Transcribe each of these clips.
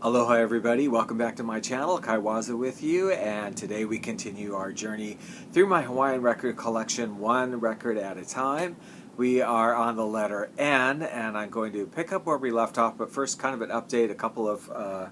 Aloha everybody, welcome back to my channel, Kaiwaza with you, and today we continue our journey through my Hawaiian record collection, one record at a time. We are on the letter N, and I'm going to pick up where we left off, but first kind of an update, a couple of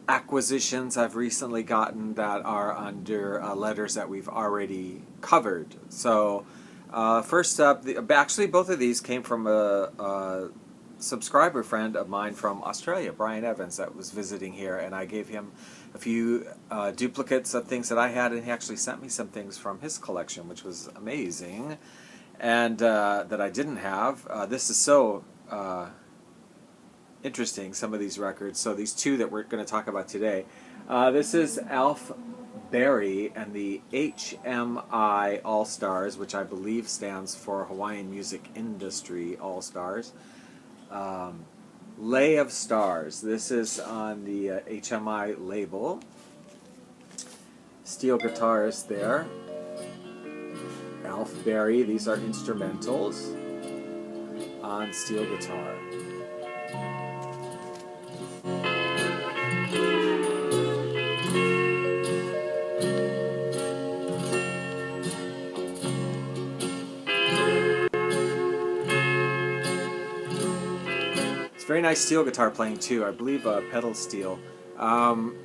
acquisitions I've recently gotten that are under letters that we've already covered. So first up, actually both of these came from a subscriber friend of mine from Australia, Brian Evans, that was visiting here, and I gave him a few duplicates of things that I had, and he actually sent me some things from his collection, which was amazing, and that I didn't have. This is so interesting, some of these records. So these two that we're going to talk about today. This is Barrie and the HMI All-Stars, which I believe stands for Hawaiian Music Industry All-Stars. Lay of Stars. This is on the HMI label. Steel guitars there. Alf Barrie. These are instrumentals on steel guitar. Very nice steel guitar playing too. I believe pedal steel. And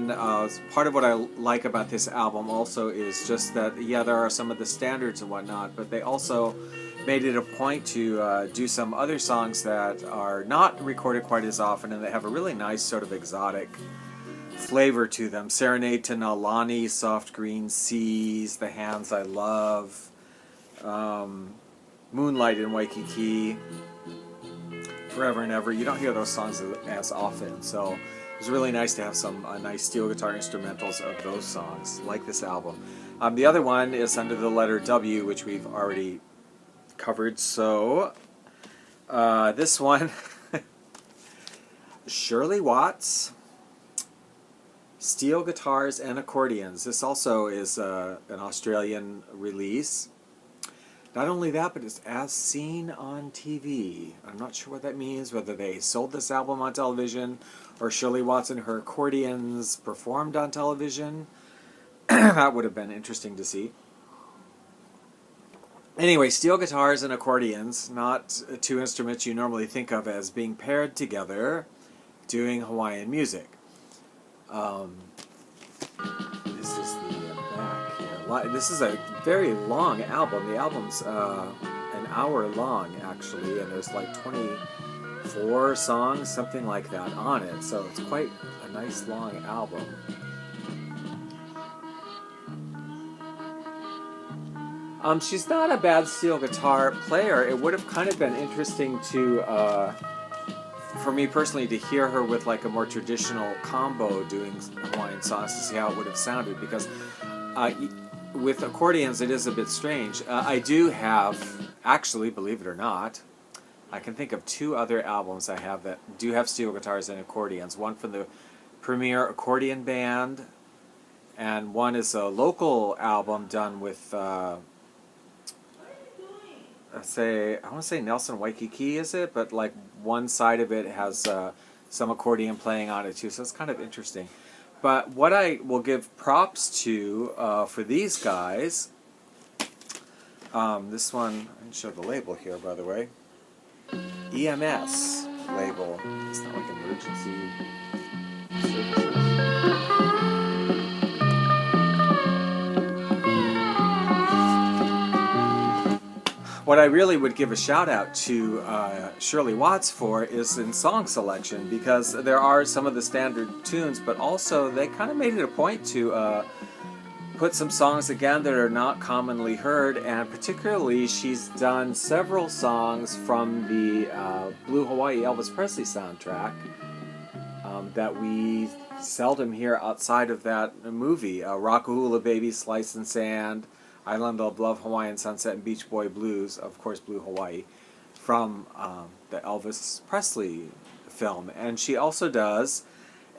part of what I like about this album also is just that, yeah, there are some of the standards and whatnot, but they also made it a point to do some other songs that are not recorded quite as often, and they have a really nice sort of exotic flavor to them. Serenade to Nalani, Soft Green Seas, The Hands I Love, Moonlight in Waikiki, Forever and Ever. You don't hear those songs as often, so it was really nice to have some nice steel guitar instrumentals of those songs, like this album. The other one is under the letter W, which we've already covered. So this one, Shirley Watts, Steel Guitars and Accordions. This also is an Australian release. Not only that, but it's as seen on TV. I'm not sure what that means, whether they sold this album on television or Shirley Watts and her accordions performed on television. That would have been interesting to see. Anyway, steel guitars and accordions, not two instruments you normally think of as being paired together doing Hawaiian music. This is the back here. This is a very long album. The album's an hour long, actually, and there's like 24 songs, something like that, on it. So it's quite a nice long album. She's not a bad steel guitar player. It would have kind of been interesting to, for me personally, to hear her with like a more traditional combo doing Hawaiian songs to see how it would have sounded, because with accordions it is a bit strange. I do have, actually, believe it or not, I can think of two other albums I have that do have steel guitars and accordions. One from the Premier Accordion Band, and one is a local album done with I want to say Nelson Waikiki, is it? But like one side of it has some accordion playing on it too, so it's kind of interesting. But what I will give props to for these guys, this one, I can show the label here, by the way. EMS label. It's not like emergency services. What I really would give a shout out to Shirley Watts for is in song selection, because there are some of the standard tunes, but also they kind of made it a point to put some songs again that are not commonly heard, and particularly she's done several songs from the Blue Hawaii Elvis Presley soundtrack that we seldom hear outside of that movie. Rockahula Baby, Slice and Sand, Island of Love, Hawaiian Sunset, and Beach Boy Blues, of course, Blue Hawaii, from the Elvis Presley film. And she also does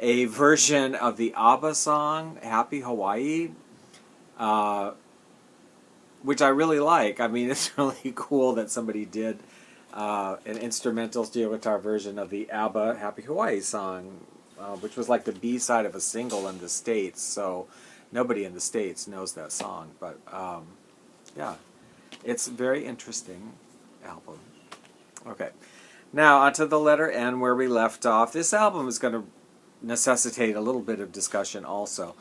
a version of the ABBA song, Happy Hawaii, which I really like. I mean, it's really cool that somebody did an instrumental steel guitar version of the ABBA Happy Hawaii song. which was like the B-side of a single in the States. So nobody in the States knows that song. But yeah, it's a very interesting album. Okay, now onto the letter N where we left off. This album is going to necessitate a little bit of discussion also.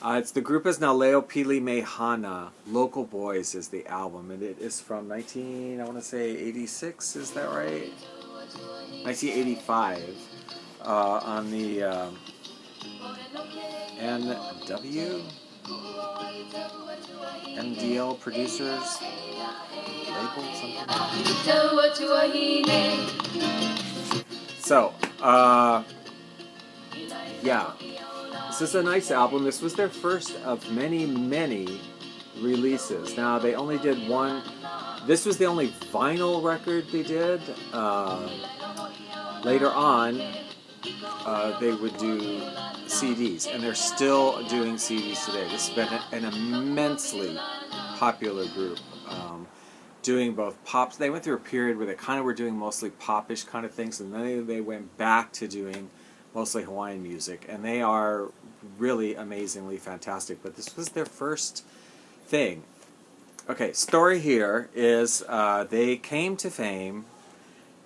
It's the group is now Leo Pilimehana. Local Boys is the album, and it is from I want to say 86, is that right? 1985 on the NDL Producers label, something like that. So, yeah. This is a nice album. This was their first of many, many releases. Now, they only did one. This was the only vinyl record they did. Later on, they would do CDs, and they're still doing CDs today. This has been an immensely popular group, doing both pops. They went through a period where they kind of were doing mostly popish kind of things, and then they went back to doing mostly Hawaiian music, and they are really amazingly fantastic. But this was their first thing. Okay, story here is they came to fame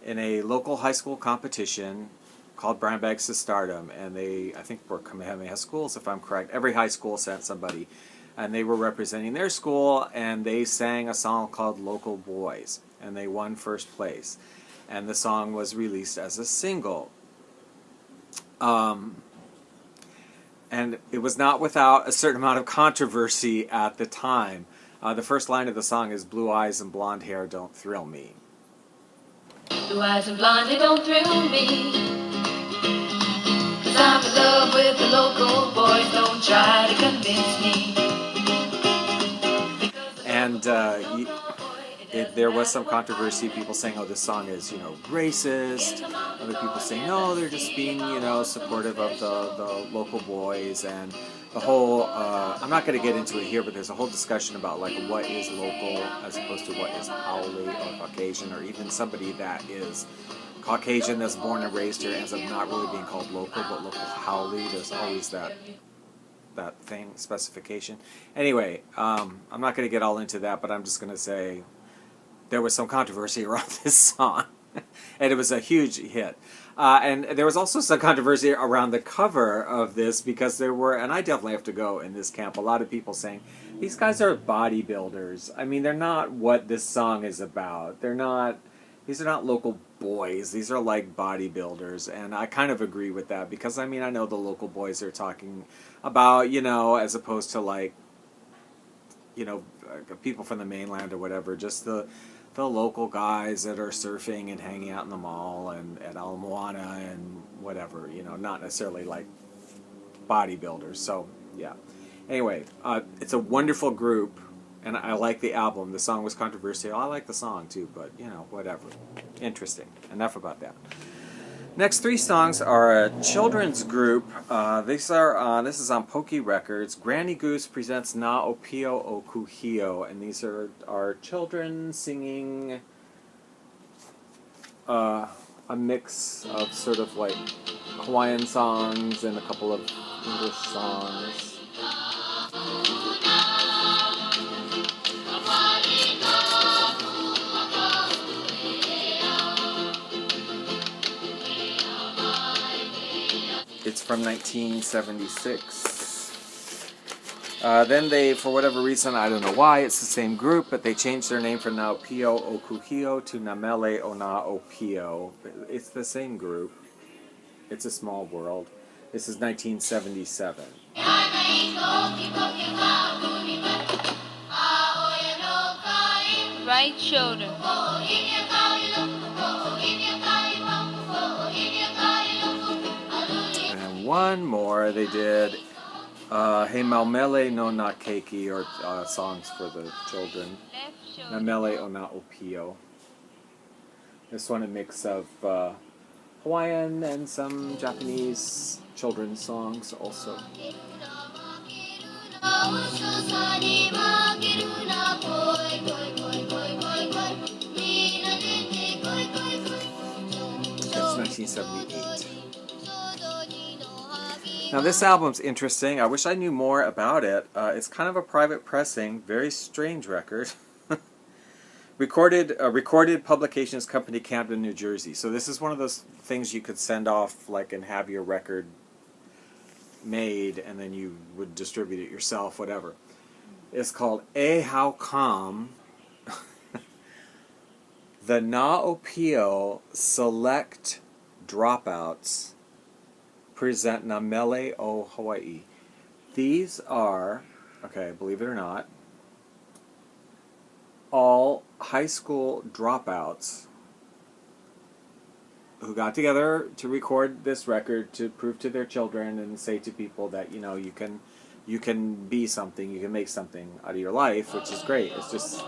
in a local high school competition called Brown Bags to Stardom, and they, I think, were Kamehameha schools, if I'm correct. Every high school sent somebody, and they were representing their school, and they sang a song called Local Boys, and they won first place. And the song was released as a single. And it was not without a certain amount of controversy at the time. The first line of the song is, "Blue eyes and blonde hair don't thrill me." Blue eyes and blonde hair don't thrill me, 'cause I'm in love with the local boys, don't try to convince me. And there was some controversy, people saying, oh, this song is, racist. Other people saying, no, they're just being, supportive of the local boys. And the whole, I'm not going to get into it here, but there's a whole discussion about, like, what is local as opposed to what is haole or Caucasian, or even somebody that is Caucasian that's born and raised here ends up not really being called local, but local haole. There's always that thing, specification. Anyway, I'm not going to get all into that, but I'm just going to say there was some controversy around this song, and it was a huge hit. And there was also some controversy around the cover of this, because there were, and I definitely have to go in this camp, a lot of people saying, these guys are bodybuilders. I mean, they're not what this song is about. These are not local boys. These are like bodybuilders. And I kind of agree with that, because, I mean, I know the local boys are talking about, as opposed to, like, people from the mainland or whatever, just the local guys that are surfing and hanging out in the mall and at Ala Moana and whatever, not necessarily like bodybuilders. So, yeah. Anyway, it's a wonderful group, and I like the album. The song was controversial. I like the song too, but, whatever. Interesting. Enough about that. Next three songs are a children's group. This is on Pokey Records. Granny Goose presents Na Opio O Kuhio, and these are children singing a mix of sort of like Hawaiian songs and a couple of English songs. It's from 1976. Then they, for whatever reason, I don't know why, it's the same group, but they changed their name from Na Opio O Kuhio to Na Mele o Na Opio. It's the same group. It's a small world. This is 1977. Right shoulder. One more they did, He Maumele no Na Keiki, or songs for the children. Na Mele o Na Opio. This one a mix of Hawaiian and some Japanese children's songs also. That's 1978. Now this album's interesting. I wish I knew more about it. It's kind of a private pressing, very strange record. Recorded Publications Company, Camden, New Jersey. So this is one of those things you could send off, like, and have your record made, and then you would distribute it yourself, whatever. It's called A How Come. The Na Opio Select Dropouts present Na Mele o Hawaii. These are, okay, believe it or not, all high school dropouts who got together to record this record to prove to their children and say to people that, you know, you can be something, you can make something out of your life, which is great. It's just,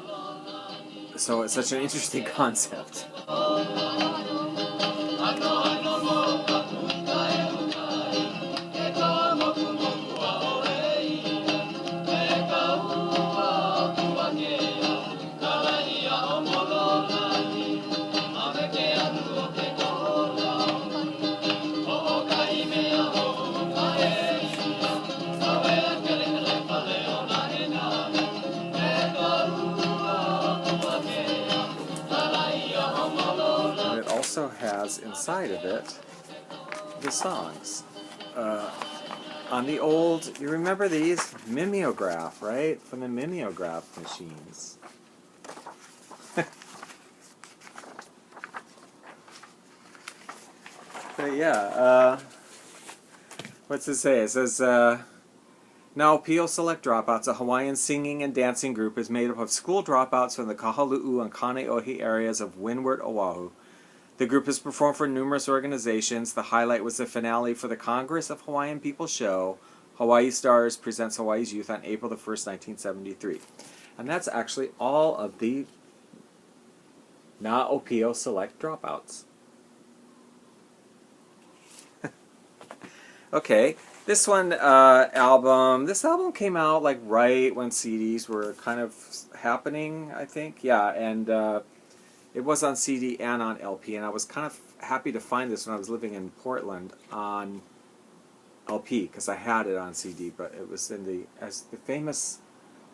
so it's such an interesting concept. Also has inside of it the songs. On the old, you remember these? Mimeograph, right? From the mimeograph machines. But yeah, what's it say? It says, now Opio Select Dropouts, a Hawaiian singing and dancing group, is made up of school dropouts from the Kahalu'u and Kaneohe areas of Windward, Oahu. The group has performed for numerous organizations. The highlight was the finale for the Congress of Hawaiian People show, Hawaii Stars Presents Hawaii's Youth, on April the 1st, 1973. And that's actually all of the Na Opio Select Dropouts. Okay, this album came out like right when CDs were kind of happening, I think. Yeah, and it was on CD and on LP, and I was kind of happy to find this when I was living in Portland on LP, because I had it on CD, but it was in as the famous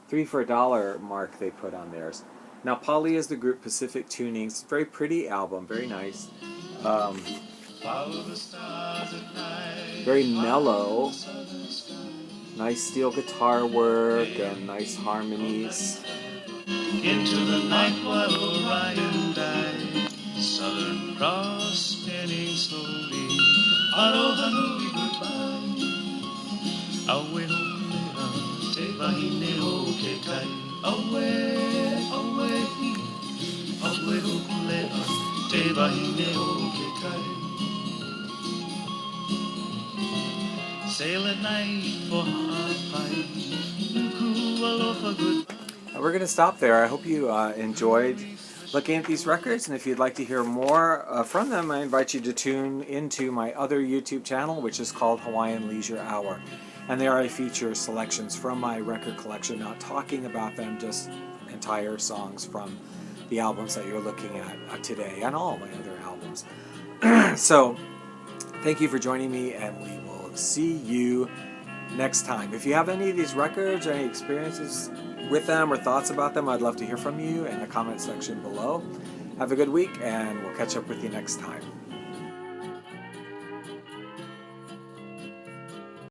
3 for $1 mark they put on theirs. Now Pali is the group, Pacific Tunings. Very pretty album, very nice. Very mellow. Nice steel guitar work and nice harmonies. Into the night while Orion died, Southern Cross spinning slowly. Aloha nui goodbye. Awe hokulea, te wahine o ke kai. Awe hokulea, te wahine o ke kai. Sail at night for Hawaii. Nuku aloha goodbye. We're going to stop there. I hope you enjoyed looking at these records, and if you'd like to hear more from them, I invite you to tune into my other YouTube channel, which is called Hawaiian Leisure Hour. And there I feature selections from my record collection, not talking about them, just entire songs from the albums that you're looking at today, and all my other albums. So, thank you for joining me, and we will see you next time. If you have any of these records or any experiences with them or thoughts about them, I'd love to hear from you in the comment section below. Have a good week, and we'll catch up with you next time.